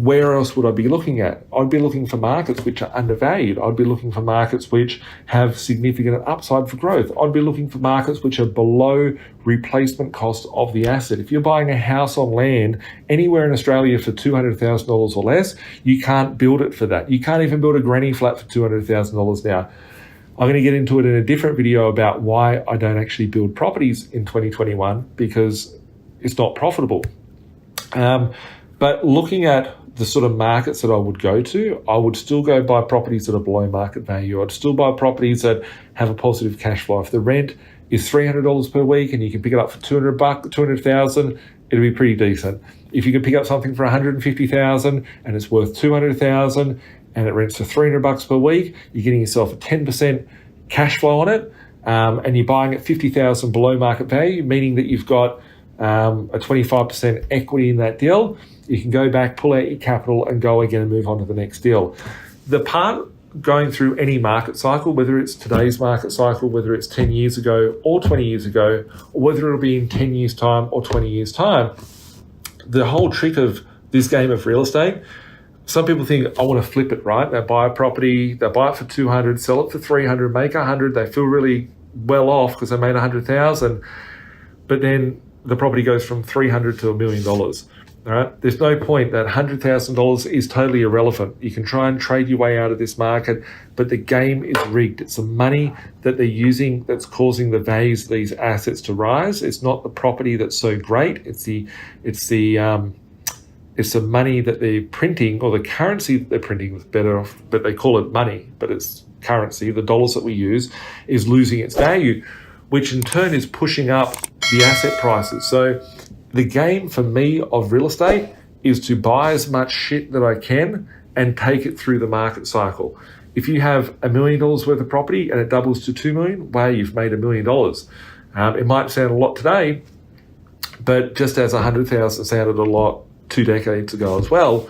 where else would I be looking at? I'd be looking for markets which are undervalued. I'd be looking for markets which have significant upside for growth. I'd be looking for markets which are below replacement cost of the asset. If you're buying a house on land anywhere in Australia for $200,000 or less, you can't build it for that. You can't even build a granny flat for $200,000 now. I'm going to get into it in a different video about why I don't actually build properties in 2021, because it's not profitable. But looking at the sort of markets that I would go to, I would still go buy properties that are below market value. I'd still buy properties that have a positive cash flow. If the rent is $300 per week and you can pick it up for $200,000, it'll be pretty decent. If you can pick up something for $150,000 and it's worth $200,000 and it rents for $300 per week, you're getting yourself a 10% cash flow on it, and you're buying at $50,000 below market value, meaning that you've got a 25% equity in that deal. You can go back, pull out your capital and go again and move on to the next deal. The part going through any market cycle, whether it's today's market cycle, whether it's 10 years ago or 20 years ago, or whether it'll be in 10 years time or 20 years time, the whole trick of this game of real estate, some people think, I want to flip it, right? They buy a property, they buy it for 200, sell it for 300, make 100, they feel really well off because they made 100,000, but then the property goes from 300 to $1 million. All right. There's no point. That $100,000 is totally irrelevant. You can try and trade your way out of this market, but the game is rigged. It's the money that they're using that's causing the values of these assets to rise. It's not the property that's so great. It's the money that they're printing, or the currency that they're printing is better off, but they call it money, but it's currency. The dollars that we use is losing its value, which in turn is pushing up the asset prices. So the game for me of real estate is to buy as much shit that I can and take it through the market cycle. If you have $1 million worth of property and it doubles to $2 million, wow, you've made $1 million. It might sound a lot today, but just as 100,000 sounded a lot 2 decades ago as well,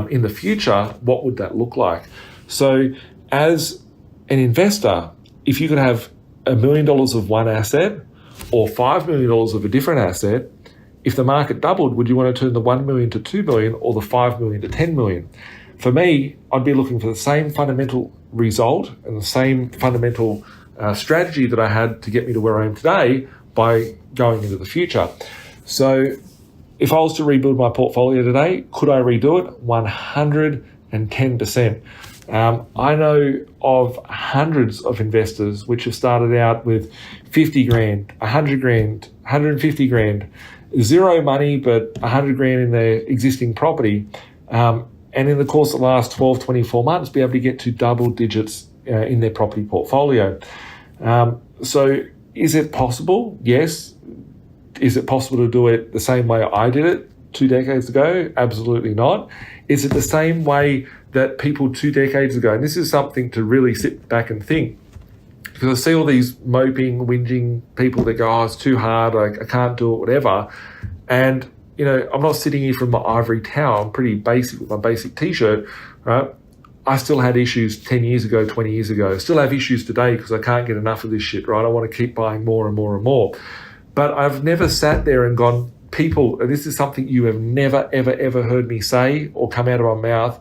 in the future, what would that look like? So as an investor, if you could have $1 million of one asset or $5 million of a different asset, if the market doubled, would you want to turn the 1 million to 2 million or the 5 million to 10 million? For me, I'd be looking for the same fundamental result and the same fundamental strategy that I had to get me to where I am today by going into the future. So if I was to rebuild my portfolio today, could I redo it? 110%. I know of hundreds of investors which have started out with 50 grand, 100 grand, 150 grand, zero money, but 100 grand in their existing property. And in the course of the last 12, 24 months, be able to get to double digits in their property portfolio. So is it possible? Yes. Is it possible to do it the same way I did it 2 decades ago? Absolutely not. Is it the same way that people 2 decades ago, and this is something to really sit back and think, because I see all these moping, whinging people that go, oh, it's too hard, I can't do it, whatever. And, you know, I'm not sitting here from my ivory tower. I'm pretty basic with my basic t-shirt, right? I still had issues 10 years ago, 20 years ago. I still have issues today because I can't get enough of this shit, right? I want to keep buying more and more and more. But I've never sat there and gone, people, and this is something you have never, ever, ever heard me say or come out of my mouth,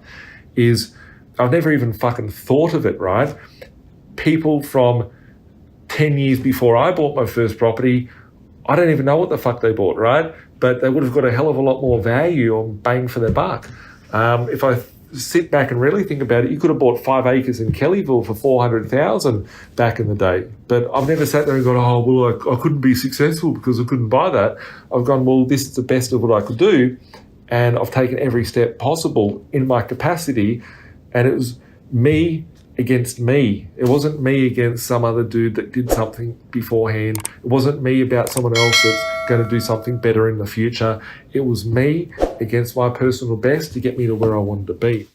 is I've never even fucking thought of it, right? People from 10 years before I bought my first property, I don't even know what the fuck they bought, right? But they would have got a hell of a lot more value on bang for their buck. If I sit back and really think about it, you could have bought 5 acres in Kellyville for $400,000 back in the day. But I've never sat there and gone, oh, well, I couldn't be successful because I couldn't buy that. I've gone, well, this is the best of what I could do. And I've taken every step possible in my capacity. And it was me against me. It wasn't me against some other dude that did something beforehand. It wasn't me about someone else that's going to do something better in the future. It was me against my personal best to get me to where I wanted to be.